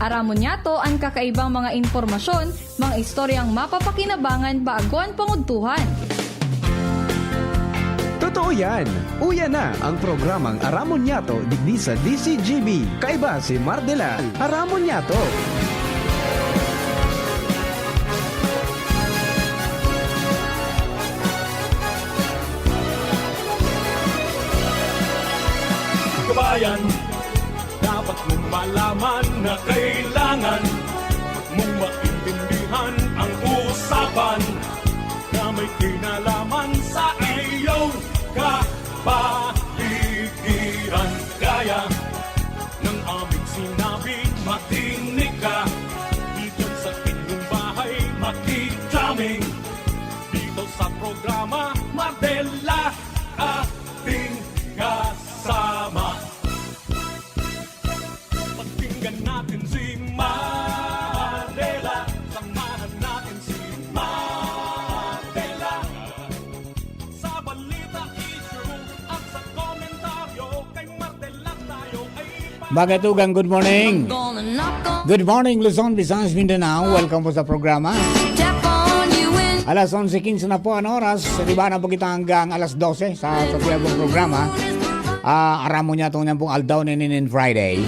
Aramon yato ang kakaibang mga impormasyon, mga istoryang mapapakinabangan baagwan pangudtuhan. Totoo yan! Uya na ang programang Aramon Yato digdi sa DCGB. Kaiba si Mardela, Aramon Yato. Kabayan, dapat mong malaman na kailangan mong maintindihan ang usapan na may kinalaman sa iyong kapaligiran. Gaya ng aming sinabi, makinig ka. Dito sa inyong bahay, makijaming. Dito sa programa, Mardela, ating kasama. Pakinggan natin si Mardela. Samahan natin si Mardela. Sa balita, issue at sa komentaryo, kay Mardela tayo ay Magatugang good morning. Good morning Luzon, Visayas, Mindanao. Welcome po sa programa. Alas 11:15 na po ang oras. Diba na po kita hanggang alas 12 sa pong programa. Aramon niya itong niyang pong Aldaw Ninin Friday.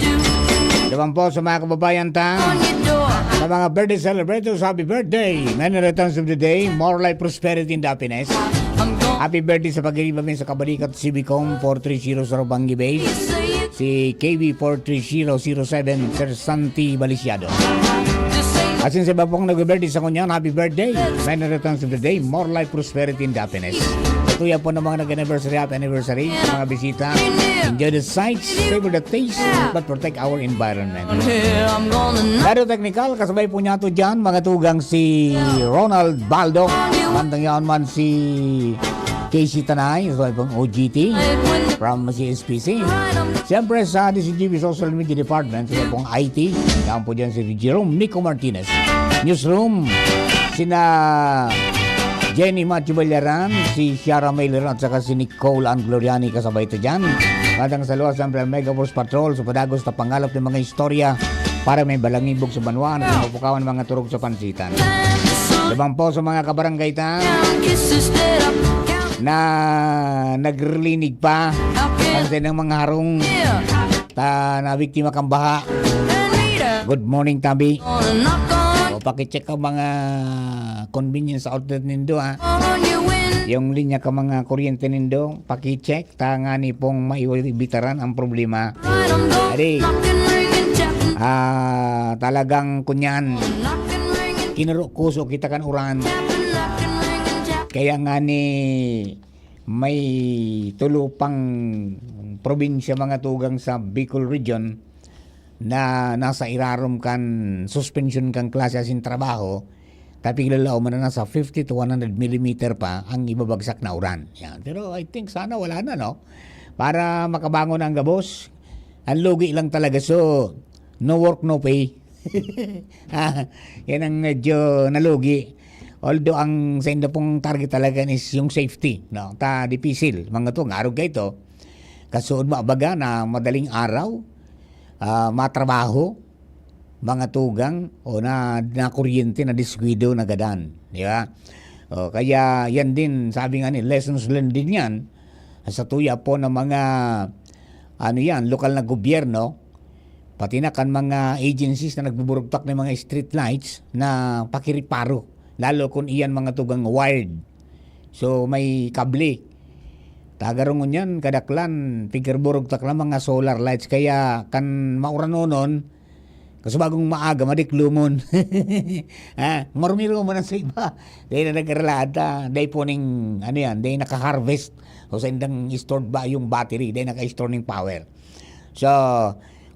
Diba po sa mga kababayan sa mga birthday celebrators, happy birthday. Many returns of the day. More life, prosperity, and happiness. Happy birthday sa pag-ibig sa Kabalikat Cibicom 4300 Bangi Base. Si KB 43007 Sir Santi Balisiado. At since iba pong nag-birthday sa kanya, happy birthday. Many returns of the day, more life, prosperity, and happiness. Katuya po ng mga nag-anniversary, happy anniversary, mga bisita. Enjoy the sights, savor the taste, but protect our environment. Radio Technical, kasabay po niya ito dyan, mga tugang si Ronald Baldo. Bandang yaon man si Casey Tanay, kasabay pong OGT from CSPC. Siyempre sa DCGB Social Media Department, sila pong IT. Yan po dyan si Jerome Nico Martinez. Newsroom, sina Jenny Matthew Ballaran, si Ciara Mailer at saka si Nicole Ann Gloriani kasabay ito dyan. Kadang sa luwas, siyempre ang Mega Force Patrol sa padagos na pangalap ng mga istorya para may balangibog sa banwan at mapukawan mga turog sa pansitan. Labang po sa mga kabarangay na nagrilinig pa kasi ng mga harong na biktima kang baha. Good morning, Tabi. O, pakicheck ang mga convenience outlet nindo, ha. Yung linya ka mga kuryente nindo, pakicheck. Tanga ni pong maiwibitaran ang problema. Adi, talagang kunyan. Kinurukuso kita kan uran. Kaya nga ni may tulupang probinsya mga tugang sa Bicol Region na nasa irarom kan suspension kang klase asin trabaho, tapi lalaw man na nasa 50 to 100 mm pa ang ibabagsak na uran. Yan. Pero I think sana wala na, no? Para makabangon ang gabos, ang lugi lang talaga. So, no work, no pay. Yan ang medyo nalugi. Although ang sa inyo pong target talaga is yung safety, no? Ta dipisil mga to ngarog kay to. Kasuod maabaga na madaling araw, matrabaho mga tugang o na kuryente na disguido na gadan, di ba? O, kaya yan din sabi nga ni lessons learned din yan sa tuya po ng mga lokal na gobyerno, pati na kan mga agencies na nagbuburugtak ng mga street lights na pakiriparo. Lalo kung iyan mga tugang wired. So may kable. Tagarungon yan, kadaklan, pigurburog takla mga solar lights. Kaya kan mauranonon, kasi bagong maaga, madiklumon. Marumiro mo na sa iba. Dahil na nagkaralada, dahil po ning, dahil naka-harvest. O sa indang stored ba yung battery, dahil naka-store ng power. So,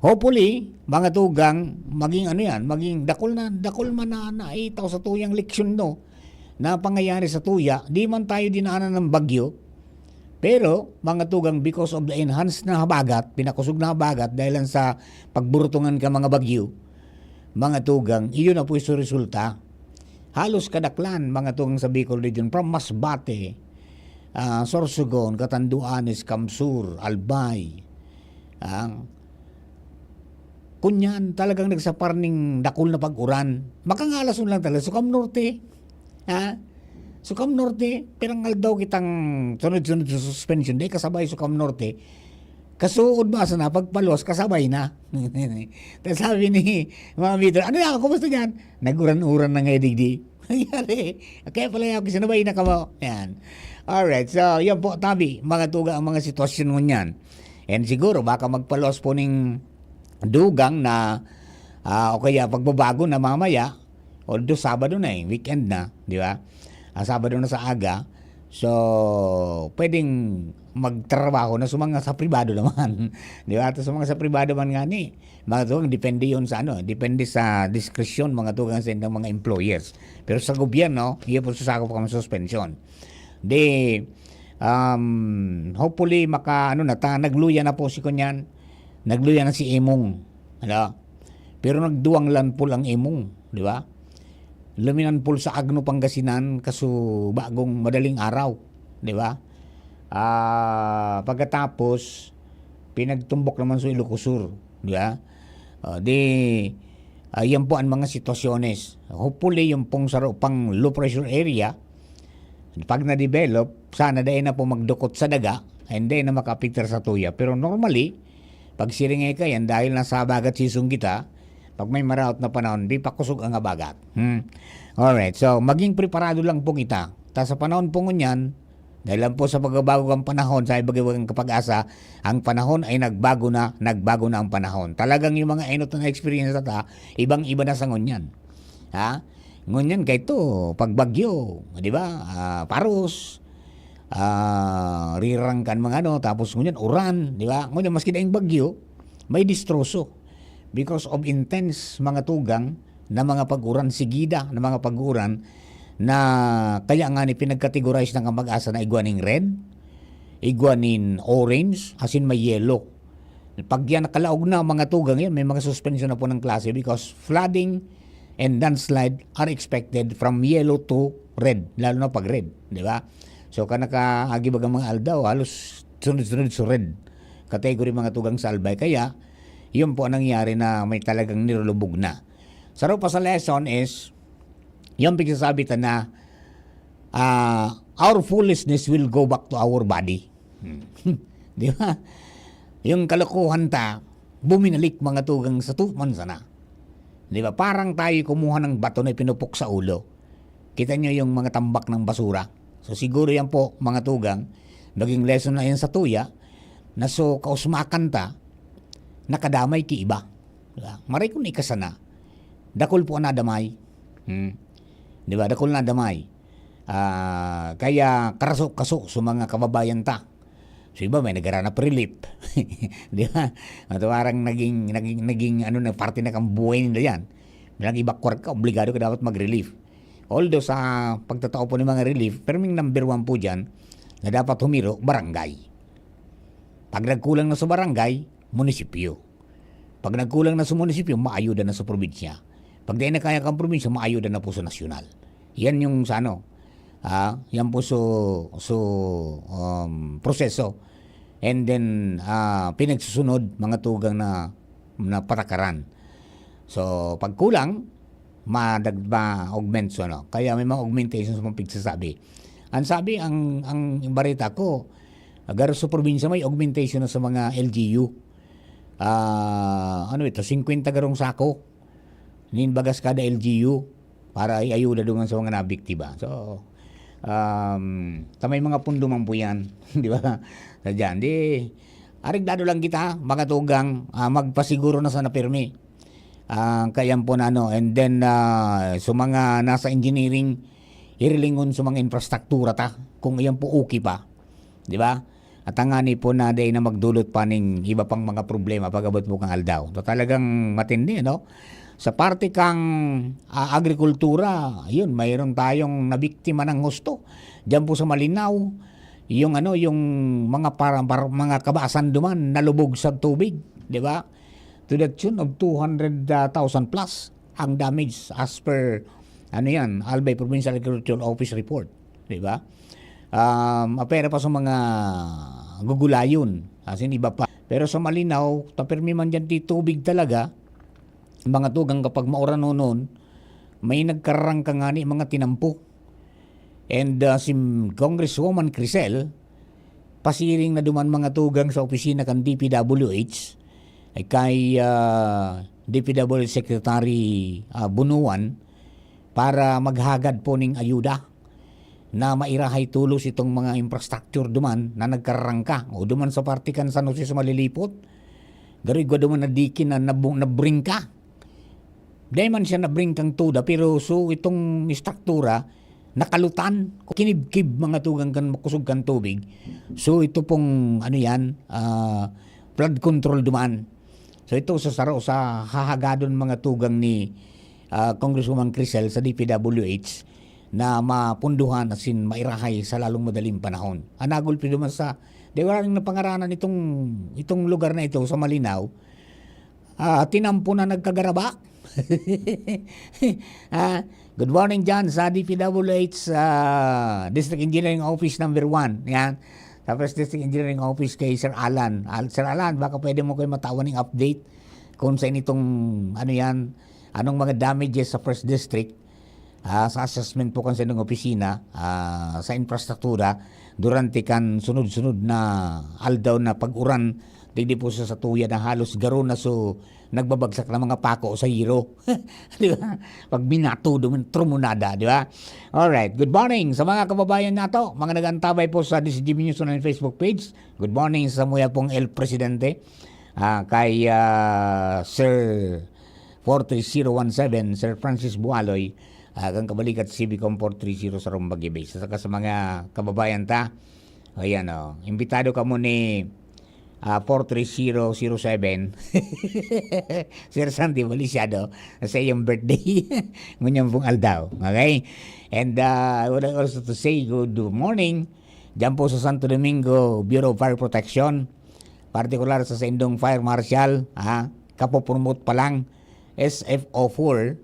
hopefully, mga tugang, maging maging dakol man na itaw sa tuyang leksyon, no, na pangyayari sa tuya, di man tayo dinaanan ng bagyo, pero, mga tugang, because of the enhanced na habagat, pinakusog na habagat, dahil sa pagburutungan ka mga bagyo, mga tugang, iyon na po yung resulta. Halos kadaklan, mga tugang sa Bicol Region, from Masbate, Sorsogon, Catanduanes, Kamsur, Albay, kunyan talagang nagsapar ning dakol na pag-uran. Makangalason lang talaga. Sukam Norte. Ha? Sukam Norte, pirangal daw kitang sunod-sunod sa suspension. Di kasabay Sukam Norte. Kasuod ba sa na, pagpalos, kasabay na. Tapos sabi ni mga Vidro, ano yan, kumusta dyan? Naguran-uran na nga digdi. Nangyari. Kaya pala ako sinabay na kamo. Yan. Alright, so yan po, tabi, mga tuga ang mga sitwasyon mo yan. And siguro, baka magpalos po ning dugang na o kaya pagbabago na mamaya, although Sabado na weekend na, di ba? Sabado na sa aga, so pwedeng magtrabaho na sa pribado naman, di ba? At sa mga sa pribado man nga ni, mga tugang, depende yun sa depende sa diskresyon mga tugang sa ng mga employers. Pero sa gobyerno, iyan po susakop kami suspension. Hopefully nagluya na po si Kunyan. Nagluya na si Emong. Ano? Pero nagduwang lanpol ang Emong, di ba? Luminan pol sa Agno Pangasinan kaso bagong madaling araw, di ba? Pagkatapos pinagtumbok naman sa Ilocosur, di ba? Yan po ang mga sitwasyones. Hopefully yung pong pang low pressure area, pag na-develop, sana dahil na po magdukot sa daga, hindi na makapicture sa tuya. Pero normally, pag siringay ka yan, dahil nasa bagat sisong kita, pag may maraot na panahon, di pa kusog ang bagat. Alright, so maging preparado lang po kita. Tapos sa panahon po ngunyan, dahil lang po sa pagbabago ng panahon, sa ibang kapag-asa, ang panahon ay nagbago na ang panahon. Talagang yung mga enot na experience na ibang-iba na sa ngunyan. Ha? Ngunyan kay to, pagbagyo, di ba? Paros, rirangkan mga tapos ngunyan uran, di ba? Ngunyan maski daing bagyo, may distroso because of intense mga tugang na mga pag-uran, sigida na mga pag-uran na kaya nga ni pinagkategorize ng mag-asa na iguaning red, iguanin orange, as in may yellow. Pag yan nakalaog na mga tugang yan, may mga suspension na po ng klase because flooding and landslide are expected from yellow to red, lalo na pag red, di ba? So kanakaagibag ang mga aldaw, halos sunod-sunod sa red category mga tugang sa albay. Kaya yun po ang nangyari na may talagang nilulubog na. Saro pa sa lesson is yung pagsasabi na our foolishness will go back to our body. Di ba? Yung kalokohan buminalik mga tugang sa tuman sana. Di ba? Parang tayo kumuha ng bato na pinupok sa ulo. Kita nyo yung mga tambak ng basura. So siguro yan po mga tugang, naging lesson na yan sa tuya, na so kausmakan nakadamay ki iba. Diba? Maray kung ikasana, dakol po na damay. Diba? Dakol na damay. Kaya karasok-kasok sa mga kababayan ta. So iba may nagaranap relief. Di ba? At parang naging parte na kang buhay nila yan. Bilang ibakwar ka, obligado ka dapat mag-relief. Although sa pagtatao po ng mga relief, pero may number 1 po dyan na dapat humiro, barangay. Pag nagkulang na sa barangay, munisipyo. Pag nagkulang na sa munisipyo, maayuda na sa probinsya. Pag di na kaya kang probinsya, maayuda na po sa nasyonal. Yan yung sa yan po proseso. And then, pinagsusunod mga tugang na patakaran. So, pag kulang, ma-augment kaya may mga augmentations sa mga pigsasabi. Ang sabi, ang barita ko, agar sa probinsya may augmentation na sa mga LGU. 50 garong sako. Ninbagas kada LGU para iayuda doon sa mga nabiktima. So, may mga pundo man po yan. Di ba? Diyan, arigdado lang kita, mga tugang, magpasiguro na sa napirmi. Kaya po na and then so mga nasa engineering irilingon sa mga infrastruktura kung iyan po okay pa, di ba? At ang ani po na day na magdulot pa ng iba pang mga problema pag-abot mo kang aldaw. So talagang matindi, sa parte kang agrikultura, yun, mayroon tayong nabiktima ng husto. Diyan po sa Malinaw, yung mga mga kabasan duman nalubog sa tubig, di ba? To the tune of 200,000 plus ang damage as per Albay Provincial Agricultural Office report, di ba? Apera pa sa mga gugulayon, as in iba pa. Pero sa Malinaw, tapirmi man dyan di tubig talaga, mga tugang kapag maura noon, may nagkarang ka nga ni mga tinampo. And si Congresswoman Crisel, pasiring na duman mga tugang sa opisina kan DPWH, ay kay DPWH Secretary Bunuan para maghagad po ning ayuda na mairahay tulos itong mga infrastructure duman na nagkarangka o duman sa partikan San Jose sa malilipot. Garoy ko duman na dikin na nabring ka. Dahil man siya nabring kang tuda, pero so itong struktura, nakalutan, kinibkib mga tugang kan makusog kan tubig. So ito pong, flood control duman. So ito sa hahagadon mga tugang ni Congresswoman Crisel sa DPWH na mapunduhan at mairahay sa lalong madaling panahon. Anagulpi duman sa, wala rin napangaranan itong lugar na ito sa Malinaw, tinampo na nagkagaraba. Good morning dyan sa DPWH District Engineering Office number 1. Yan. Tapos District Engineering Office kay Sir Alan. Sir Alan, baka pwede mo kayo matawan ng update kung sa itong anong mga damages sa First District sa assessment po kan sa inyong opisina sa infrastruktura durante kan sunod-sunod na aldaw na pag-uran hindi po sa tuya na halos garo na so nagbabagsak na mga pako sa hiro. Di ba? Pag binato, trumunada, di ba? Alright, good morning sa mga kababayan nato, mga nagantabay po sa DCGB News on Facebook page. Good morning sa muya pong El Presidente, kay Sir 43017, Sir Francis Bualoy, kang kabalikat CBCom 430 sa Rumbagi Base. Saka sa mga kababayan ta, ayan imbitado ka mo ni 43007 Sir Sandy Valiciado sa iyong birthday ngunyang pong aldaw. Okay? And I would like also to say good morning dyan po sa Santo Domingo Bureau of Fire Protection, partikular sa Indong Fire Marshal, kapopromote pa lang SFO4,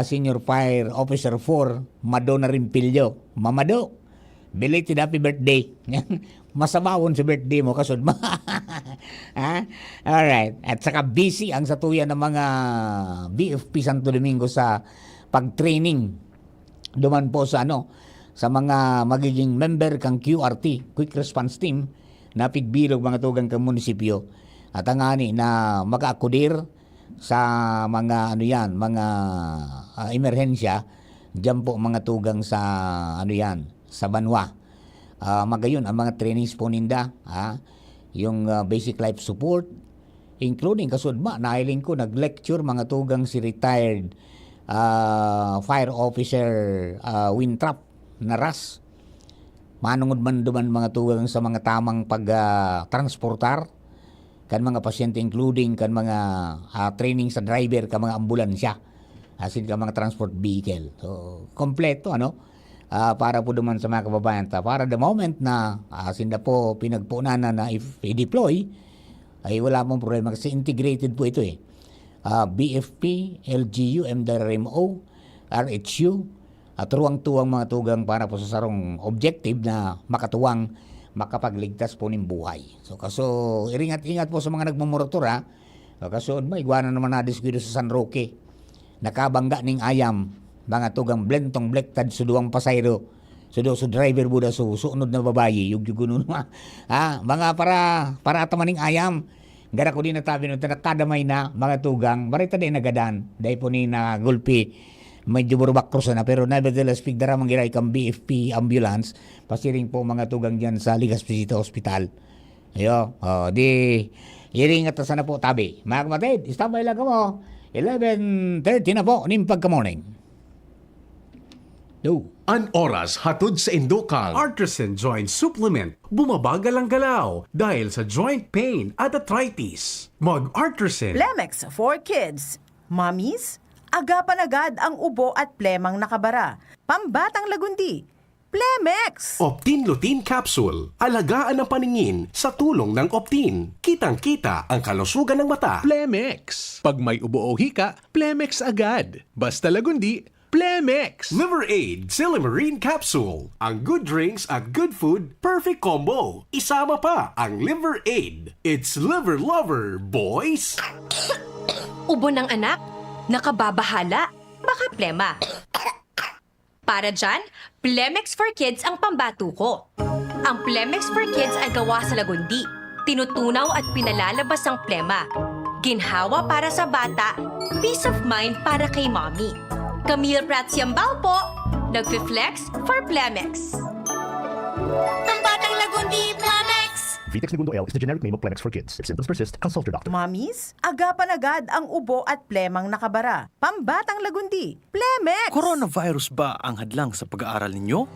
Senior Fire Officer 4, Madonna Rimpilyo. Mamado, belated happy birthday. Masabawon sa birthday mo, kasod mo. Alright. At saka busy ang satuyan ng mga BFP Santo Domingo sa pag-training. Duman po sa sa mga magiging member kang QRT, Quick Response Team, na pigbilog mga tugang kang munisipyo. At ang ani na mag-akudir sa mga mga emerhensya, diyan po mga tugang sa sa Banwa. Magayon ang mga trainings po ninda, yung basic life support, including kasudma, nahiling ko, nag-lecture mga tugang si retired Fire Officer Wintrap Naras. Manungod man duman mga tugang sa mga tamang pag-transportar, kan mga pasyente, including kan mga training sa driver, kan mga ambulansya, asin kan mga transport vehicle. So, kompleto, para po duman sa mga kababayan ta. Para the moment na sinda po pinagpunan na if i-deploy, ay wala mong problema kasi integrated po ito BFP, LGU, MDRMO, RHU, at tuwang-tuwang mga tugang para po sa sarong objective na makatuwang makapagligtas po ng buhay. So kaso iringat-ingat po sa mga nagmumorotor kaso igwanan naman na diskuido sa San Roque. Nakabangga ning ayam mga tugang blentong blektad suduang pasayro. Sudo driver buda sunod na babayi yugyugunon mga para tamaning ayam. Gara ko din natabi no kadamay na mga tugang barita din nagadan dahil po ni na gulpi medyo burubak cross na pero nevertheless pigdara mangiray kang BFP ambulance pasiring po mga tugang diyan sa Legazpi Hospital. Ayo, di iringat sana po tabi. Mga kapatid, standby lang mo. 11:30 na po ning pagka morning. An oras hatod sa Indokang. Artisan Joint Supplement. Bumabagal ang galaw dahil sa joint pain at arthritis. Mag-Artisan. Plemex for kids. Mommies, agapan agad ang ubo at plemang nakabara. Pambatang lagundi. Plemex! Optin Lutein Capsule. Alagaan ang paningin sa tulong ng Optin. Kitang-kita ang kalusugan ng mata. Plemex. Pag may ubo o hika, Plemex agad. Basta lagundi, Plemex. Liver Aid Silimarine Capsule. Ang good drinks at good food, perfect combo. Isama pa ang Liver Aid. It's liver lover, boys! Ubo ng anak? nakababahala, baka plema. Para dyan, Plemex for Kids ang pambato ko. Ang Plemex for Kids ay gawa sa lagundi. Tinutunaw at pinalalabas ang plema. Ginhawa para sa bata, peace of mind para kay mommy. Camille Prats Yambao po, nagfi-flex for Plemex. Pambatang lagundi, Plemex! Vitex Segundo L is the generic name of Plemex for kids. If symptoms persist, consult your doctor. Mommies, agapan agad ang ubo at plemang nakabara. Pambatang lagundi, Plemex! Coronavirus ba ang hadlang sa pag-aaral ninyo?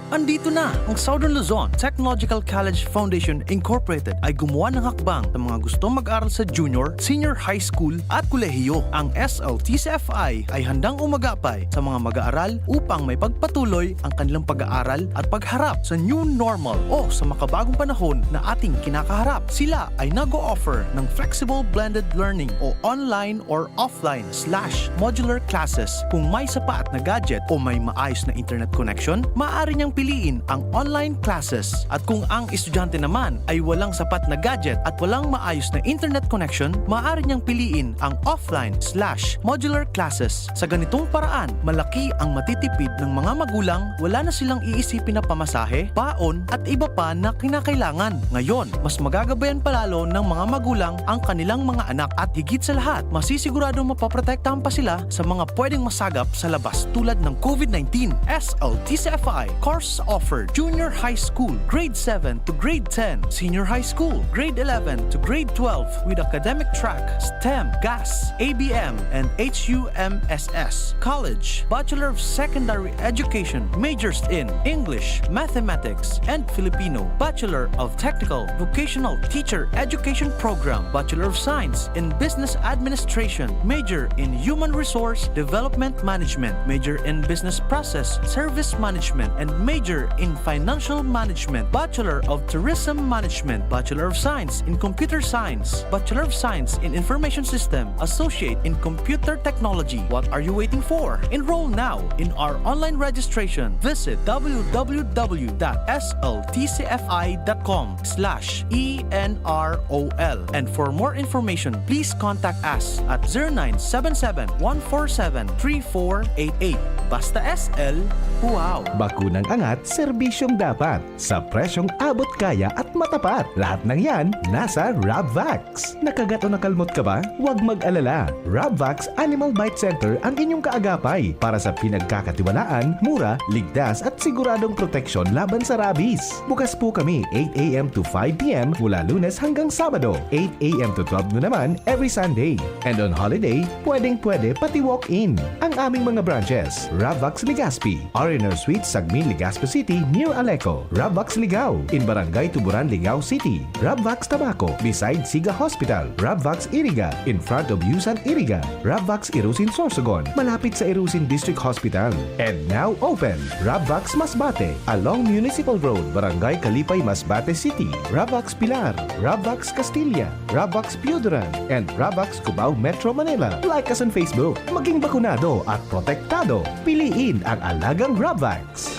Andito na ang Southern Luzon Technological College Foundation Incorporated ay gumawa ng hakbang sa mga gustong mag-aral sa junior, senior high school at kolehiyo. Ang SLTCFI ay handang umagapay sa mga mag-aaral upang may pagpatuloy ang kanilang pag-aaral at pagharap sa new normal o sa makabagong panahon na ating kinakaharap. Sila ay nag-o-offer ng flexible blended learning o online or offline/modular classes. Kung may sapat na gadget o may maayos na internet connection, maaari niyang piliin ang online classes. At kung ang estudyante naman ay walang sapat na gadget at walang maayos na internet connection, maaari niyang piliin ang offline/modular classes. Sa ganitong paraan, malaki ang matitipid ng mga magulang, wala na silang iisipin na pamasahe, baon at iba pa na kinakailangan. Ngayon, mas magagabayan palalo ng mga magulang ang kanilang mga anak at higit sa lahat, masisiguradong mapaprotektahan pa sila sa mga pwedeng masagap sa labas tulad ng COVID-19. SLTCFI course offered junior high school, grade 7 to grade 10, senior high school, grade 11 to grade 12 with academic track, STEM, GAS, ABM, and HUMSS. College, Bachelor of Secondary Education, majors in English, Mathematics, and Filipino. Bachelor of Technical Vocational Teacher Education Program, Bachelor of Science in Business Administration, major in Human Resource Development Management, major in Business Process Service Management, and major in Financial Management, Bachelor of Tourism Management, Bachelor of Science in Computer Science, Bachelor of Science in Information System, Associate in Computer Technology. What are you waiting for? Enroll now in our online registration. Visit www.sltcfi.com/ENROL. And for more information, please contact us at 0977-147-3488. Basta SL, wow! Bakunang angat, serbisyong dapat. Sa presyong abot kaya at matapat. Lahat ng yan, nasa Rabvax. Nakagat o nakalmot ka ba? Huwag mag-alala. Rabvax Animal Bite Center ang inyong kaagapay para sa pinagkakatiwalaan, mura, ligtas at siguradong proteksyon laban sa rabies. Bukas po kami 8 a.m. to 5 p.m. mula Lunes hanggang Sabado, 8 a.m. to 12 noon naman every Sunday. And on holiday, pwedeng-pwede pati walk-in. Ang aming mga branches, Rabvax Legazpi, R&R Suite, Sagmin, Legazpi City, near Aleco. Rabvax Ligao, in Barangay Tuburan, Ligao City. Rabvax Tabaco, beside Siga Hospital. Rabvax Iriga, in front of Yusan Iriga. Rabvax Irusin Sorsogon, malapit sa Irusin District Hospital. And now open, Rabvax Masbate, along Municipal Road, Barangay Kalipay, Masbate City. Rabvax Pilar, Rabvax Castilla, Rabvax Piuduran, and Rabvax Cubao, Metro Manila. Like us on Facebook. Maging bakunado at protektado. Piliin ang alagang Rabvax.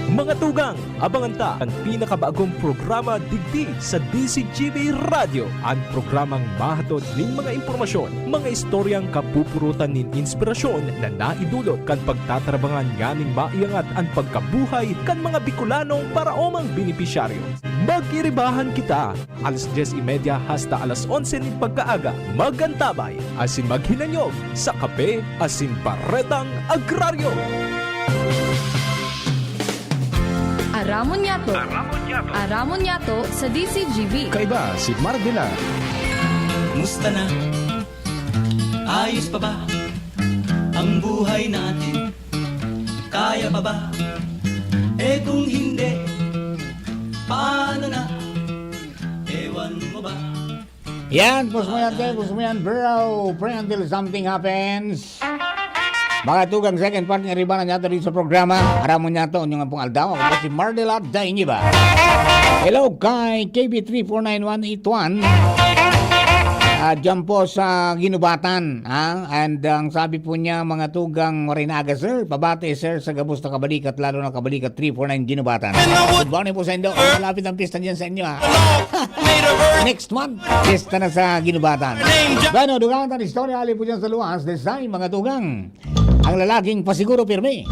Mga tugang, abangan ta ang pinakabagong programa digdi sa DCGB Radio. Ang programang mahatod nin mga impormasyon, mga istoryang kapupurutan nin inspirasyon na naidulot kan pagtatrabangan nganing maiangat ang pagkabuhay kan mga Bicolanong paraomang benepisyaryo. Magiribahan kita, alas 10:30 hasta alas 11 nin pagkaaga. Magantabay, asin maghinanyog sa kape, asin paretang agraryo. Aramon Yato. Aramon Yato sa DCGB. Kaiba si Mardila. Musta na? Ayos pa ba ang buhay natin? Kaya pa ba? Eh kung hindi, paano na? Ewan mo ba? Yan, puso mo yan, bro. Pray until something happens. Mga tugang second part ng Ribanan nato dito sa programa. Aramon nato ang pong aldaw. Ako po si Mardela Dainiba. Hello kay KB349181. Diyan po sa Ginubatan. And ang sabi po niya, mga tugang Marinaga, sir. Pabati, sir, sa Gabos na Kabalikat, lalo na Kabalikat 349 Ginubatan. Good morning po sa inyo. Malapit ang pista dyan sa inyo, ha? Next month, pista na sa Ginubatan. Bueno, Dugatan, istorya alin po dyan sa luwas. This time, mga tugang, ang lalaking pasiguro pirmi.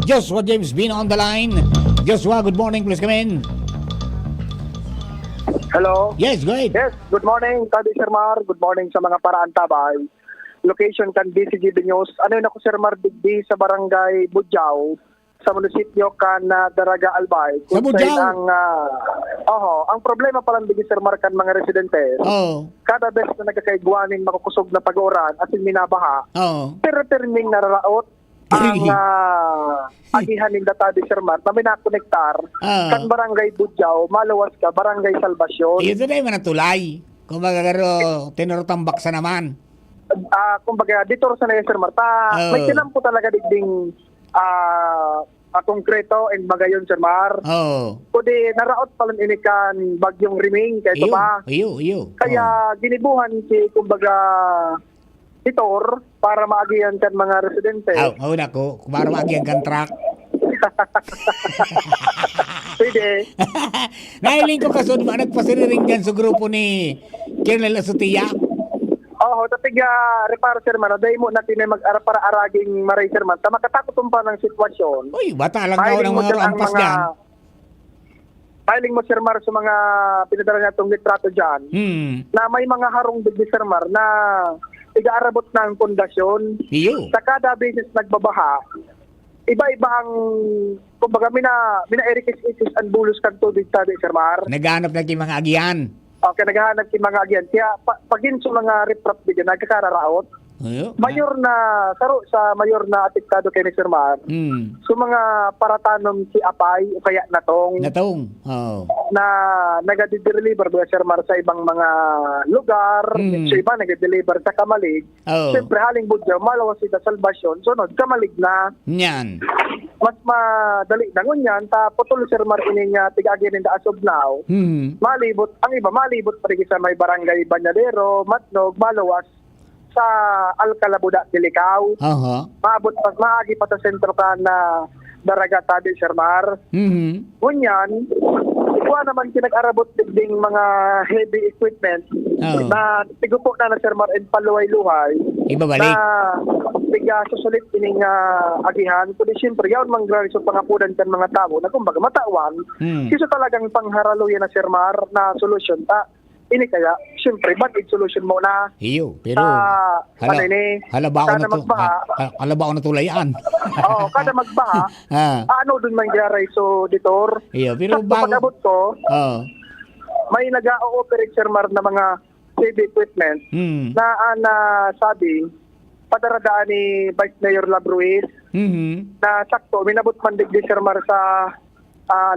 Joshua James Bean on the line. Joshua, good morning. Please come in. Hello? Yes, go ahead. Yes, good morning, Tadi Sir Mar. Good morning sa mga paraan tabay. Location kan DCGB News. Ano yun ako, Sir Mar, digdi sa barangay Budjao, sa munisipyo kan Daraga Albay. Sa Budjao? Ang problema palang digdi, Sir Mar, kan mga residente. Kada beses na nagkakaigwaning makukusog na pag-uran at minabaha, pero turning nararaot ang agihan ng data di Sir Mar na minakonektar kan barangay Budjao, maluwas ka, barangay Salvacion. Ito na yung manatulay. Kung magagaro, tinurotambak sa naman. Kumbaga, dito sa na Sir Mar, may tinampo talaga digding konkreto and magayon Sir Mar. Kundi naraot palang inikan bagyong riming kaya ito ba? Kaya ginibuhan si kumbaga Titor para maagihan kan mga residente. Una ko, para maagihan kan truck. Pwede. Nailing ko kaso nagpasiriring dyan sa grupo ni Colonel Asutia. Tatiga reparo Sir Man, dahil mo natin ay mag-ara para araging maray Sir Man. Makatakutom pa ng sitwasyon. Uy, bata lang daw ng mga rampas dyan. Filing mo Sir Mar sa mga pinadala niya itong litrato dyan, na may mga harong digdi Sir Mar na igaarabot ng pundasyon. Sa kada beses nagbabaha, iba-iba ang kumbaga mina-erikis-ikis ang bulos kang tubig sa Sir Mar. Naghanap na yung mga agian. Okay, naghahanap yung mga agian. Kaya pagin sa mga riprap bigyan, nagkakararaot. Mayor na, karo sa mayor na atiktado kay Sir Mar, so mga paratanom si Apay, o kaya Natong, na nag-deliver ba Sir Mar sa ibang mga lugar, so iba nag-deliver sa Kamalig, siyempre haling Budjao, malawas sila Salvacion, sunod Kamalig na. Yan. Mas madali na ngunyan, putol Sir Mar ininya tig-agin in the as of now, malibot, ang iba malibot pa rin sa may barangay Banyadero, Matnog, malawas, sa Alcalabuda, Delicao. Maabot pa, maagi pa sa sentro ka na Daraga Tadi, Sir Mar. Ngunyan, ikuha naman kinag-arabot ding mga heavy equipment na tigupo na Sir Mar and paluway-luhay. Ibabalik. Na tiga susulit ining agihan. Kundi siyempre, yaon mangrari sa pangapudan kan mga tao na kumbaga matawan. Kiso talagang pangharaloyan na Sir Mar na solusyon ta. Ini kaya, siyempre, bad-aid solution mo na. Pero, halaba ako na tulayan. Kada magbaha, ano dun mangyari so ditor? Pero pag-abot ko, may nag-ooperate Sir Mar na mga heavy equipment na sabi, padaradaan ni Vice Mayor Labruiz na sakto, minabot man digdi Sir Mar sa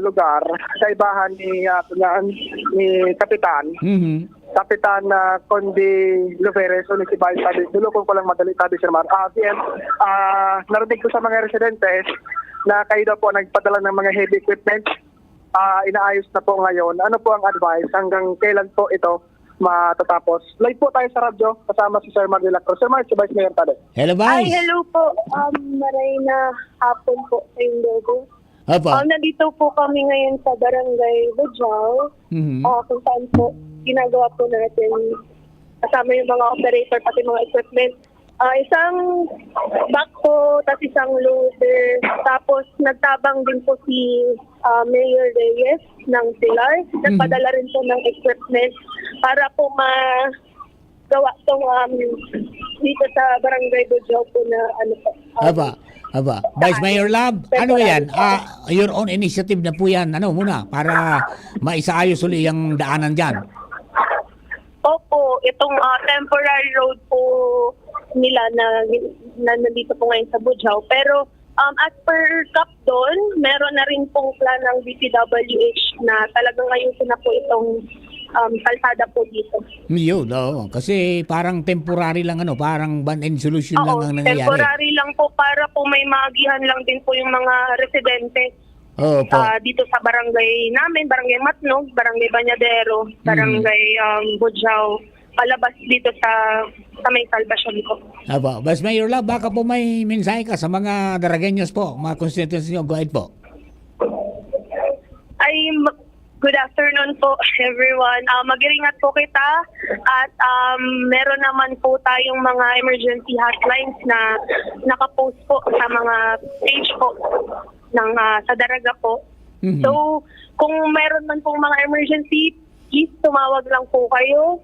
lugar sa ibahan ni Kapitan. Kapitan Condi Luveres o ni si Vice Sabi. Dulukon ko lang madali Sabi Sir Mar. Narinig ko sa mga residentes na kayo daw po nagpadala ng mga heavy equipment. Inaayos na po ngayon. Ano po ang advice? Hanggang kailan po ito matatapos? Live po tayo sa radyo kasama si Sir Mar de la Cruz. Sir Mar, si Vice Mayor Tade. Hello, Vice. Hello po. Maray na hapon po sa Indogo. Nandito po kami ngayon sa Barangay Budjao, kung saan po ginagawa po natin kasama yung mga operator pati mga equipment. Isang backhoe, tapos isang loader, tapos nagtabang din po si Mayor Reyes ng Pilar. Nagpadala rin po ng equipment para po magawa itong dito sa Barangay Budjao po na ano po. Vice Mayor Lab, ano yan? Your own initiative na po yan, muna, para maisaayos uli yung daanan dyan. Opo, itong temporary road po nila na nandito po ngayon sa Budjao. Pero as per CAPDON, meron na rin pong plan ng DPWH na talagang ayusin na po itong kalsada po dito. Yun, kasi parang temporary lang, parang ban-end solution lang ang nangyayari. Temporary lang po para po may magihan lang din po yung mga residente dito sa barangay namin, Barangay Matnog, Barangay Banyadero, Barangay Budjao. palabas dito sa may salvation ko. Apo, Vice Mayor Love, baka po may mensahe ka sa mga Daragueños po, mga constituents nyo. Go ahead po. Good afternoon po, everyone. Mag-iingat po kita at meron naman po tayong mga emergency hotlines na nakapost po sa mga page po ng sa Daraga po. Mhm. So, kung meron man pong mga emergency, please tumawag lang po kayo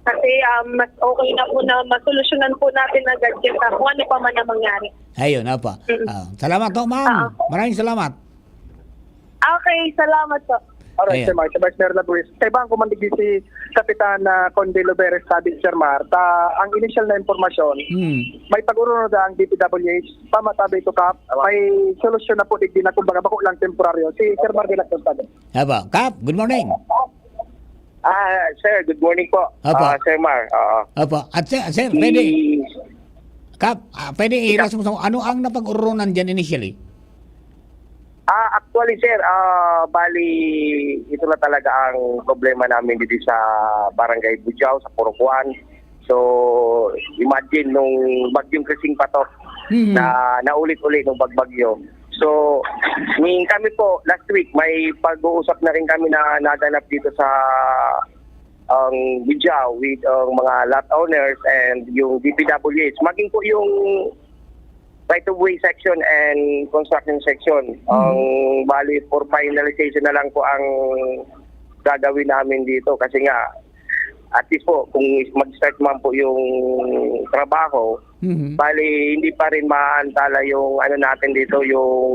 kasi mas okay na po na masolusyonan po natin agad kung ano pa man ang mangyari. Ayun, apa. Salamat po, ma'am. Maraming salamat. Okay, salamat po. Alright, Ayan. Sir Mar, sa Vice Mayor Labruis. Kay Bang kumandig si Kapitan Conde Loberes sabi, Sir Mar, ang initial na informasyon, may pag-urunod ang DPWH, pamatabi ito Kap, may solusyon na po digdi na kumbaga bako lang temporaryo. Si Sir Mar de la Cruz sabi. Apa, Kap, good morning. Sir, good morning po. Apa. Sir Mar. Apa, at sir, pwede, Kap, pwede iras mo sa ano ang napag-urunan dyan initially? Actually, sir, bali, ito na talaga ang problema namin dito sa Barangay Bujaw, sa Purokwan. So, imagine nung bagyong kasing patok na naulit-ulit nung bagbagyo. So, kami po, last week, may pag-uusap na rin kami na naganap dito sa Bujaw with mga lot owners and yung DPWH. Maging po yung right-of-way section and construction section. Ang bali for finalization na lang po ang gagawin namin dito kasi nga at least po kung mag-start man po yung trabaho, bali hindi pa rin maantala yung ano natin dito, yung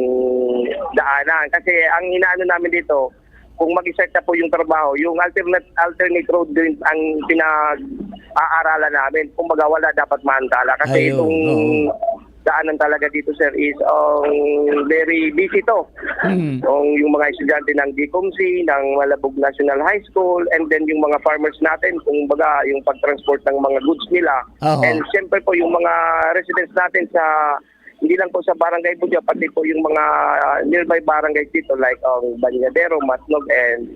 daanan. Kasi ang inaano namin dito, kung mag-start na po yung trabaho, yung alternate road din ang pinag-aaralan namin. Kung wala dapat maantala. Kasi itong daanan talaga dito, sir, is very busy to. Yung mga estudyante ng DCOMC, ng Malabog National High School, and then yung mga farmers natin, kung baga yung pag-transport ng mga goods nila. And siyempre po yung mga residents natin sa, hindi lang po sa Barangay Bujaw, pati po yung mga nearby barangays dito like Banyadero, Matnog, and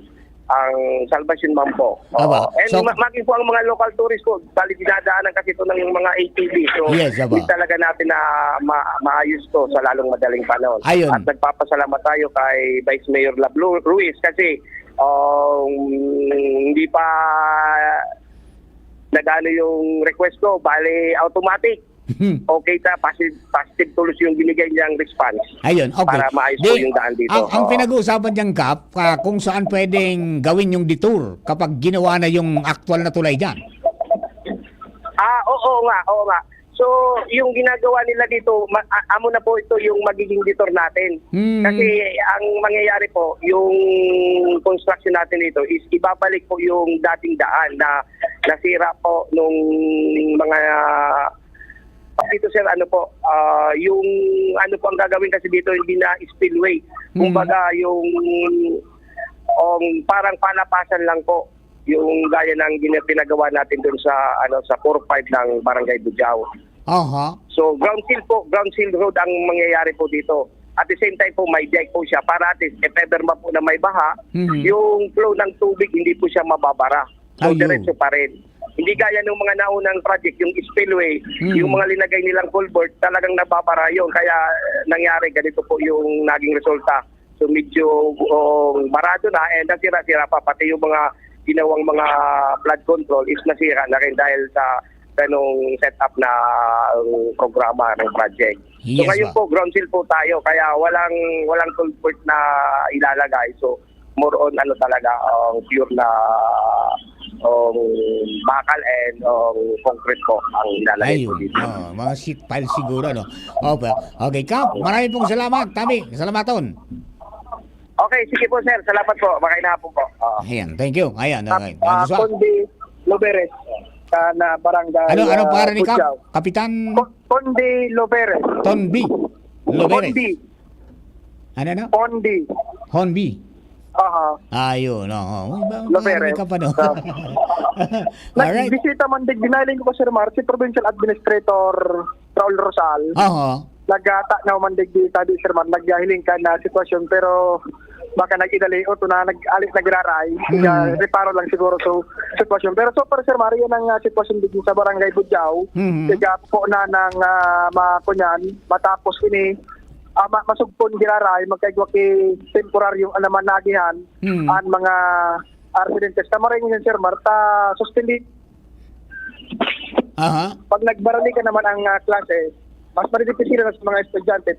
ang Salvation man po. And maging po ang mga local tourists po, bali dinadaanan kasi ito ng mga ATV. So, hindi talaga natin na maayos to sa lalong madaling panahon. At nagpapasalamat tayo kay Vice Mayor Ruiz kasi hindi pa nagano yung request ko, bali automatic. Okay ta, positive tulos yung binigay niyang response. Ayun, okay. Para maayos po yung daan dito. Ang pinag-uusapan niyang Kap, kung saan pwedeng gawin yung detour kapag ginawa na yung actual na tulay dyan. Oo nga. So, yung ginagawa nila dito, amo na po ito yung magiging detour natin. Kasi ang mangyayari po, yung construction natin dito is ibabalik po yung dating daan na nasira po nung mga dito, sir, yung ang gagawin kasi dito hindi na spillway. Kumbaga yung parang palapasan lang po yung gaya ng pinagawa natin doon sa sa 4-5 ng Barangay Bujaw. So ground seal road ang mangyayari po dito. At the same time po may dike po siya para at least if ever po na may baha, yung flow ng tubig hindi po siya mababara. So diretso pa rin. Hindi gaya ng mga naunang project, yung spillway, yung mga linagay nilang culvert, talagang nababara yun. Kaya nangyari, ganito po yung naging resulta. So medyo barado na and nasira-sira pa. Pati yung mga ginawang mga flood control is nasira na rin dahil sa ganong setup na programa ng project. So ngayon po, ground seal po tayo. Kaya walang culvert na ilalagay. So more on talaga, pure na bakal and concrete po ang ilalagay po dito. Mga sheet pile siguro, no? Okay, Kap, maraming pong salamat. Salamaton. Okay, sige po, sir. Salamat po. Makainahapon po. Ayan, thank you. Ayan. Conde Loberes na Barangay Ano para ni Kap? Bujaw. Kapitan? Conde Loberes. Tonbi Loberes. Conde. Honbi. Ayun, Loberes. Ka pa, no? Nagbisita man dinaling ko, Sir Mar, si Provincial Administrator Raul Rosal. Nagata na man di Sir Mar, naghihiling ka na sitwasyon pero baka nag-idali o na nagraray. Reparo lang siguro so sitwasyon. Pero so far Sir Mario, yan ang sitwasyon dito sa Barangay Budjao. Kaya po na ng makunyan matapos ini masugpon giraray magkaigwa ki temporaryong naman nagihan ang mga residentes. Tama rin yun Sir Marta, suspended. Pag nagbarali ka naman ang klase, mas maridipisilan na sa mga estudyante.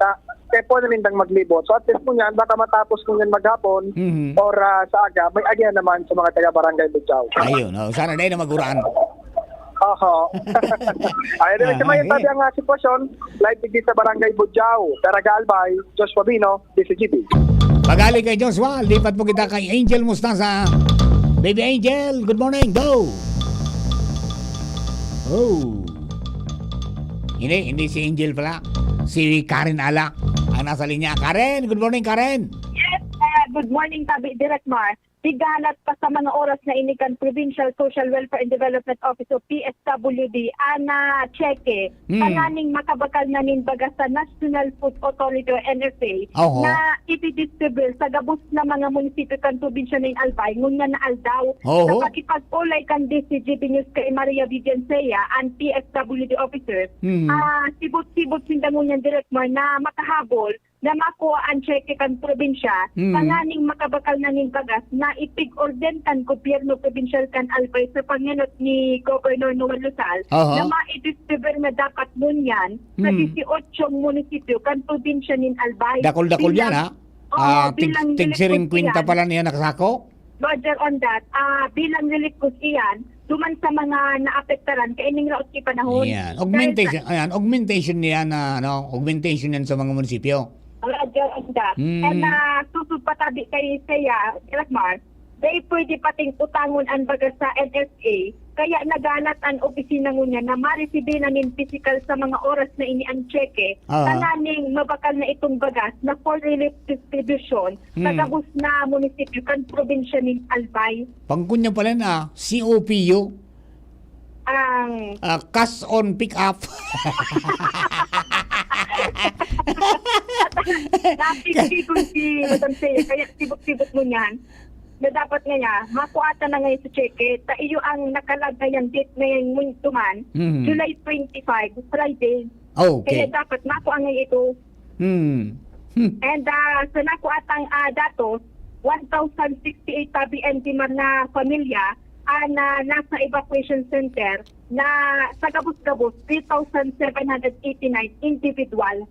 Kaya po na nindang maglibot. So at least po yan, baka matapos po yan maghapon or sa aga, may agyan naman sa mga taga-barangay Budjao. Ayun, sana na yun na maguraan. Ayun din sa may tabi ang sitwasyon, live digit sa barangay Budjao, Taraga Albay, Joshua Bino, DCGB. Pagali kay Joshua, lipat po kita kay Angel Mustasa. Baby Angel, good morning, go! Oh. Hindi si Angel pala. Si Karen Ala ang nasa linya. Karen, good morning Karen. Yes, good morning Tabi Direct Mar. Tigalat pa sa mga oras na inikan Provincial Social Welfare and Development Office o PSWD ana cheke kananing makabakal na nin baga sa National Food Authority o NFA na itidistribute sa gabos na mga munisipyo kan probinsya ng Albay ngun na aldaw sa pagkipag-ulay kan DCGB News kay Maria Vigencia ang PSWD officer sibot-sibot sindangunyan Direct Mar na makahabol na makuha ang cheque kan probinsya kananing makabakal na ning bagas na ipig-orden kan gobyerno provincial kan Albay sa panginot ni Governor Noel Lusal na ma-distribute na dapat munyan sa 18 munisipyo kan probinsya nin Albay. Dakol-dakol yan ha? Tig-50 pala niya nakasako? Roger on that, bilang relikus iyan, duman sa mga naapektaran kaining raot ki panahon. Yan. Augmentation niyan augmentation yan sa mga munisipyo. Roger on that. And susud patabi kay Seya, Lakmar, they pwede pating utangon ang baga sa NSA, kaya nagalat ang opisina ngunya na maresibe na nin physical sa mga oras na ini ang cheque, kananing mabakal na itong bagas na for relief distribution sa gabos na munisipyo kan probinsya nin Albay. Pangkunya pala na, COPU. Ang cash on pick up. Napipigol si Madam Seya, kaya sibot-sibot mo niyan na dapat nga niya, makuata na ngayon sa cheque, ta iyo ang nakalagay ang date ngayon muntuman, July 25, Friday. Okay. Kaya dapat makuha ngayon ito. And sa nakuatang datos, 1,068 tabi and timar na pamilya na nasa evacuation center na sa gabos-gabos 3,789 individual.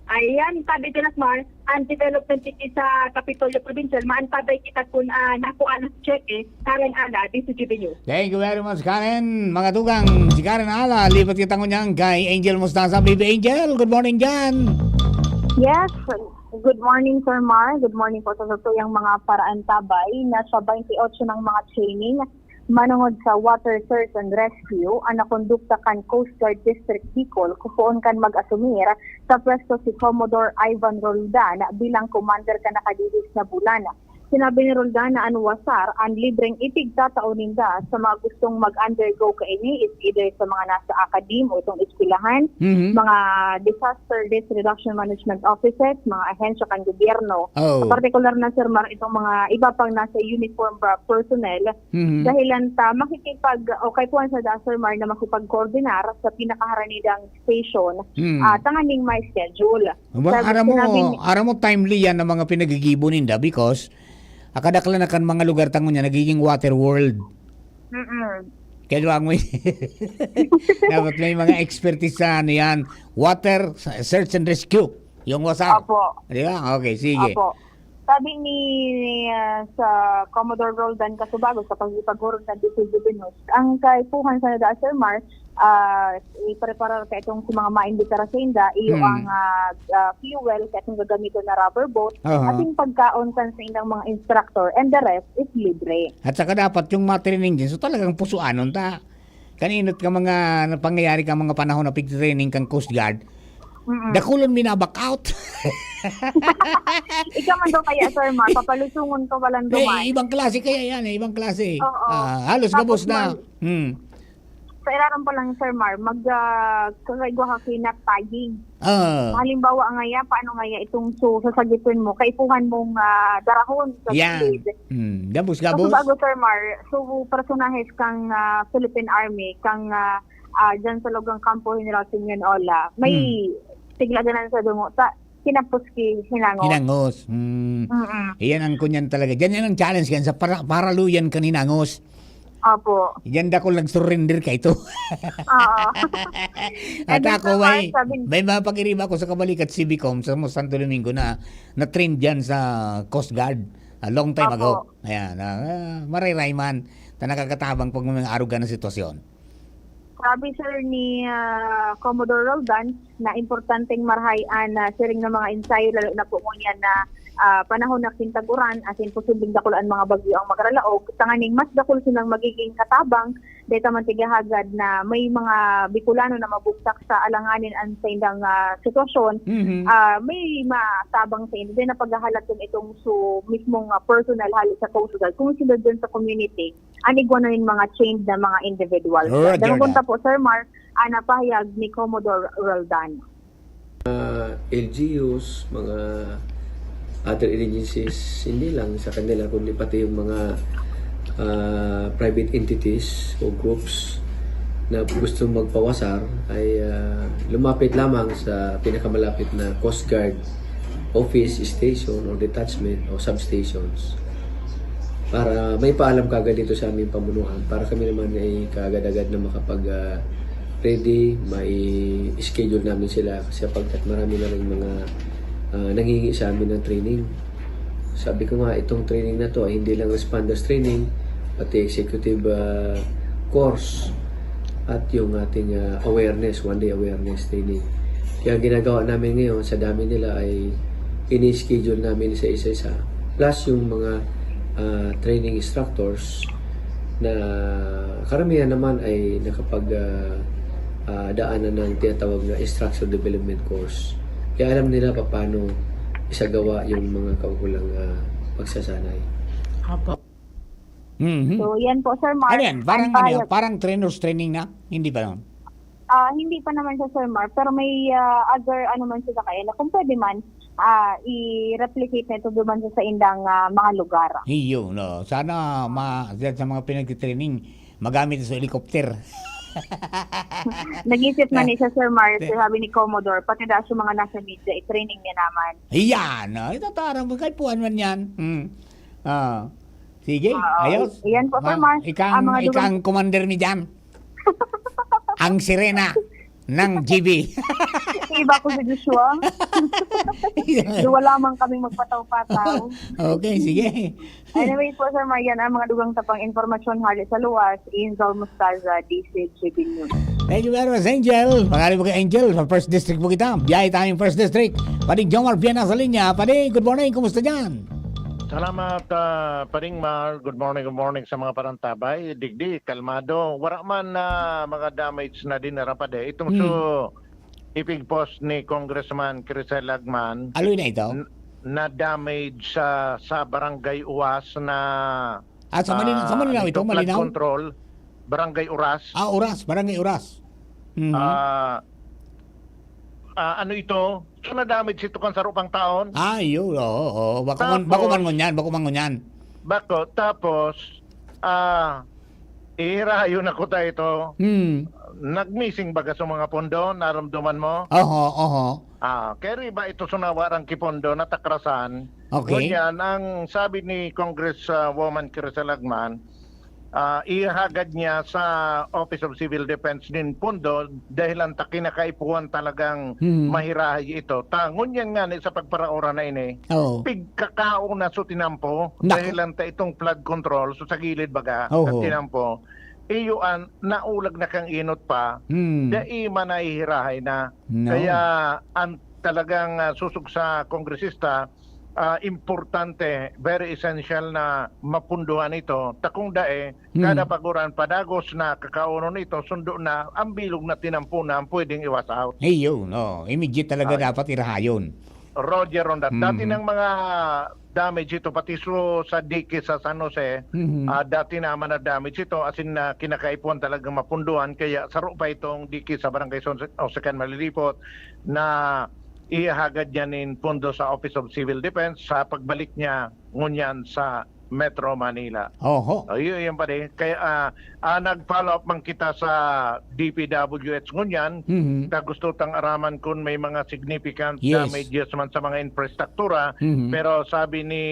Ayan, sabi Dinas Mar, ang development sa Kapitolyo Provincial, maantabay kita kung nakuha ng cheque, Karen Ala, DCGB News. Thank you very much, Karen. Mga tugang, si Karen Ala, lipat kita ko niyan kay Angel Mustasa. Baby Angel, good morning dyan. Yes, good morning Sir Mar. Good morning po sa tutuyang mga paraan tabay na sa 28 ng mga training manungod sa Water Search and Rescue ang nakondukta kan Coast Guard District Bicol kupoon kan mag-asumir sa pwesto si Commodore Ivan Roldan bilang commander ka nakadihis na bulan. Sinabi ni Roldan na wasar ang libreng itigtataunin da sa mga gustong mag-undergo kaini is either sa mga nasa academe o itong eskwelahan, mga disaster risk reduction management offices, mga ahensya kan gobyerno. Particular na Sir Mar, itong mga iba pang nasa uniform personnel dahilan ta makikipag o kay puan sa Sir Mar na makipag-coordinar sa pinakaharanidang station tanganing may schedule. Aram mo timely yan ng mga pinagigibo ninda because akadakla na kan mga lugar tango niya nagiging water world. Kaya lang mo dapat may mga expertise sa ano yan. Water search and rescue. Yung wasa. Opo. Di ba? Okay, sige. Opo. Sabi ni sa Commodore Roldan Casubago sa pagpagurong ng DCGB News, ang kaipuhan sa Sir Mar, ipreparar ka itong mga maimbitara sa inda, iyo ang fuel ka itong gagamitin na rubber boat, at yung pagkaon kan sa indang mga instructor, and the rest is libre. At saka dapat yung matraining din, so talagang pusuanon ta. Kaninot ka mga pangyayari ka mga panahon na pig-training kang Coast Guard, dakulon minaback out. Ikaw man daw kaya, Sir Mar, papalusungon ko walang dumay. Ibang klase kaya yan, ibang klase. Halos gabos na. Sa ilaran pa lang, Sir Mar, magkakaigo ka kinap tagging. Halimbawa nga paano nga itong sasagitin mo, kaipuhan mong darahon sa Yan. gilid. Gabos. So, bago, Sir Mar, personahes kang Philippine Army, kang dyan sa lugang Campo General Simeon Ola, may tiglaganan sa dungo. Kinapos hinangos. Hinangos. Iyan ang kunyan talaga. Yan ang challenge kan sa paraluyan kan hinangos. Opo. Yan da ko nag-surrender ka ito. Oo. At ako, may mapag-irima ko sa Kabalikat Civicom sa Santo Domingo na train dyan sa Coast Guard a long time ago. Ayan. Maray-rayman na nakakatabang pag may mga arugan na sitwasyon. Sabi, sir, ni Commodore Roldan na importanteng marhayan na siring ng mga ensayo, lalo na po ngunyan na panahon na kintaguran as in posibleng dakulaan mga bagyo ang magralaog. Tanganing mas dakul silang magiging katabang dahil man tigahagad na may mga Bicolano na mabugtak sa alanganin ang sa indang sitwasyon. May matabang sa inyo. Dahil na paghahalat itong mismong personal halit sa Coast Guard. Kung sila dun sa community, anigwa na yung mga chained na mga individuals. Dahil punta po, Sir Mar, napahayag ni Commodore Roldan. LGUs, mga other agencies, hindi lang sa kanila, kundi pati yung mga private entities o groups na gusto magpawasar ay lumapit lamang sa pinakamalapit na Coast Guard office, station, or detachment o substations para may paalam kagad dito sa aming pamunuan para kami naman ay kaagad-agad na makapag-ready, may schedule namin sila kasi pagkat marami na rin mga nangingi sa amin ng training. Sabi ko nga, itong training na to ay hindi lang responders training, pati executive course at yung ating awareness, one-day awareness training. Kaya ginagawa namin ngayon, sa dami nila ay ini-schedule namin isa-isa. Plus yung mga training instructors na karamihan naman ay nakapag-daanan ng tinatawag na instructor development course. Kaya alam nila paano isagawa yung mga kaukulang pagsasanay. So, yan po, Sir Mar. Ano yan? Parang trainers training na? Hindi ba naman? Hindi pa naman siya, Sir Mar. Pero may other man siya kaya na kung pwede man, i-replicate na ito duman sa indang mga lugar. Iyo, no. Sana sa mga pinag-training, magamit sa helicopter. Nag-isip na niya, Sir Mar, sabi ni Commodore, pati daw yung mga nasa media, i-training niya naman. Iyan, ito tarang magkaipuan man yan. Sige, ayos. Iyan po, Sir Mar. Ikang commander ni Jan. Ang sirena ng GB. Iba ko si Joshua. Duwa lamang kaming magpataw-pataw. Okay, sige. Anyway po, Sir Marian, ang mga dugang tapang informasyon halit sa luwas, Angel Mustaza, DCGB News. Thank you very much, Angel. Pangalan mo kay Angel, sa First District po kita. Biyahe tayong First District. Paring Jomar Viana sa linya. Paring, good morning. Kumusta dyan? Salamat, Paring Mar. Good morning sa mga parantabay. Digdi, kalmado. Wala man na mga damage na dinarapade. Itong ipig-post ni Congressman Crisel Lagman. Aloy na ito? Na damage sa barangay Uwas na sa Malinaw ito? Malinaw? Control. Barangay Uras. Uras. Barangay Uras. Ano ito? So na-damage ito kan sa rupang taon? Yun. Oo. Bako man ngunyan. Bako. Tapos, ihirayon ako tayo ito. Nag-missing baga sa mga pondo? Naramdaman mo? Oho. Kaya ba ito sunawarang kipondo na takrasan? Okay. Ngunyan, ang sabi ni Congresswoman Crisel Lagman, ihagad niya sa Office of Civil Defense din pondo dahil ang kinakaipuan talagang mahirahay ito. Tangon yan nga sa pagparaora na ini. Pigkakao na so tinampo dahil ang itong flood control so sa gilid baga at tinampo. Iyuan naulag na kang inot pa dai manahirahay na. Kaya ang talagang susug sa kongresista importante, very essential na mapunduhan ito. Takong dae, kada paguran padagos na kakauno nito, sundo na ang bilog na tinampo na ang pwedeng iwas out. Immediate talaga dapat irahayon. Roger on that. Dati ng mga damage ito pati sa dike sa San Jose. Dati naman na damage ito as in kinakaipuan talagang mapunduhan kaya saro pa itong dike sa barangay Osecan Malilipot na ihagad niya nin pondo sa Office of Civil Defense sa pagbalik niya ngunyan sa Metro Manila. Oho. Yun pa din. Kaya nag-follow up man kita sa DPWH ngunyan. Na gusto tang araman kung may mga significant damages man sa mga infrastruktura. Pero sabi ni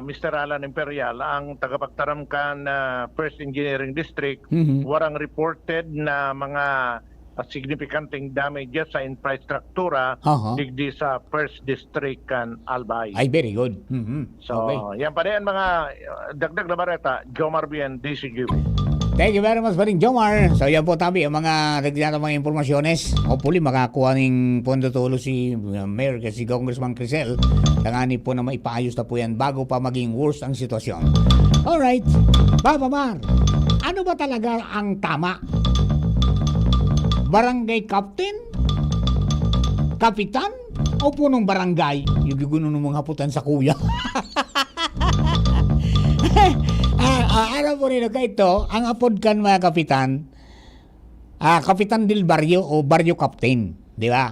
Mr. Alan Imperial, ang tagapagtaramkan First Engineering District, warang reported na mga significanteng damages sa infrastruktura digdi sa First District kan Albay. Ay, very good. So, yan pa rin mga dagdag na bareta, Jomar Bien, DCGB. Thank you very much, Paring Jomar. So, yan po tabi, ang mga dagdag na mga impormasyones. Hopefully, makakuha ng pondo tulo si Mayor, si Congressman Crisel. Tangani po na maipaayos na po yan bago pa maging worse ang sitwasyon. Alright, Papa Mar, ano ba talaga ang tama? Barangay Captain? Kapitan? O punong barangay? Yung giguno ng mga haputan sa kuya. Alam po rin ito, ang apod kan mga kapitan, Kapitan del Barrio o Barrio Captain. Di ba?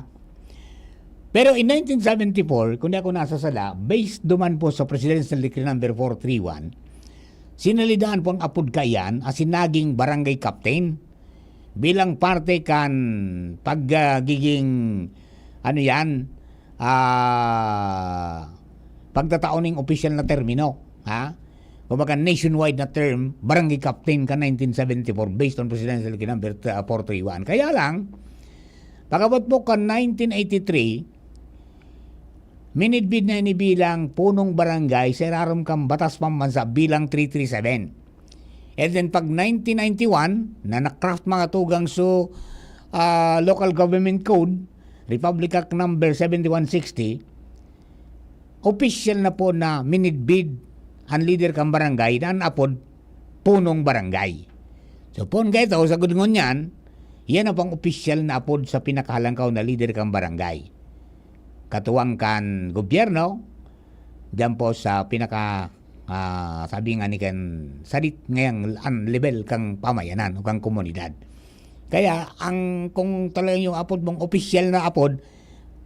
Pero in 1974, kung di ako nasa sala, based duman po sa Presidential Decree number 431, sinalidaan po ang apod kayan as naging barangay captain bilang parte kan paggiging pagtataoning official na termino, kumbaga nationwide na term, barangay captain ka 1974 based on Presidential Decree number 431. Kaya lang, pagabot po ka 1983, minidbid na ini bilang punong barangay sa irarom kang batas pambansa bilang 337. And then pag 1991, na nakraft mga tugang so Local Government Code, Republic Act number 7160, official na po na minidbid ang leader kang barangay na apod punong barangay. So pon kayo sa gudngon yan, yan na pang official na apod sa pinakahalangkaw na leader kang barangay. Katuwang kan gobyerno, dyan po sa pinaka sabi nga ni kan sarit ngayang level kang pamayanan o kang komunidad. Kaya kung talagang yung apod mong official na apod,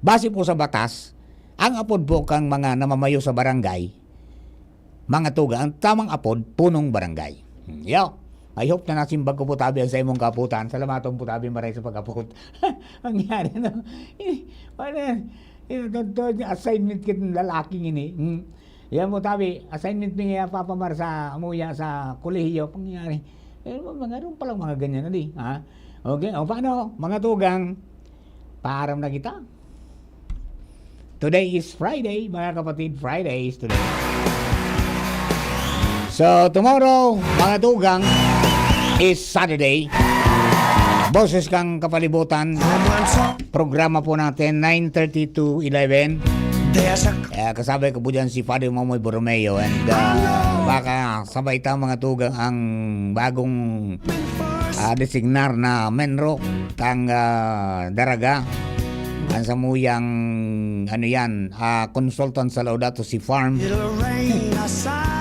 base po sa batas, ang apod po kang mga namamayo sa barangay, mga tuga, ang tamang apod, punong barangay. Yo, I hope na nasimbag ko po tabi sa imong kaputan. Salamatong po tabi maray sa pagkaput. Ang yari na, assignment kit ng lalaking ini. Yan mo tabi, assignment mi nga papamar sa amuya sa kolehiyo, pangyayari. Mga rin palang mga ganyan na di. Okay, o paano, mga tugang, paaram na kita. Today is Friday, mga kapatid, Friday is today. So, tomorrow, mga tugang, is Saturday. Boses kang kapalibutan. Programa po natin, 9:30 to 11. Kasabay ko po dyan si Father Mamoy Borromeo and baka sabay tayo mga tugang ang bagong designar na menro kang daraga ang samuyang consultant sa Laudato Si Farm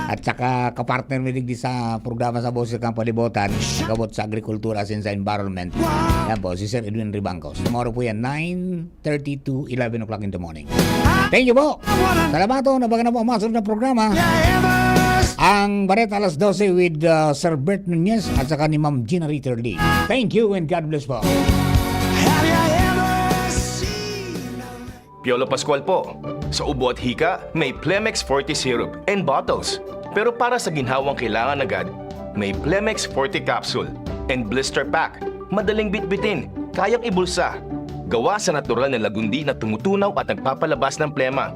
at saka kapartner mo di sa programa sa Boses kang Palibutan kabot sa Agrikultura and sa Environment. Yan po, si Sir Edwin Ribancos. Tomorrow po yan, 9:30 to 11 o'clock in the morning. Thank you po. Salamat po na baga na po masok na programa. Ang Bareta alas 12 with Sir Bert Nunez at saka ni Ma'am Gina Ritter Lee. Thank you and God bless po. Piolo Pascual po. Sa ubo at hika, may Plemex Forte Syrup and bottles. Pero para sa ginhawang kailangan agad, may Plemex Forte Capsule and Blister Pack. Madaling bitbitin, kayang ibulsa. Gawa sa natural na lagundi na tumutunaw at nagpapalabas ng plema.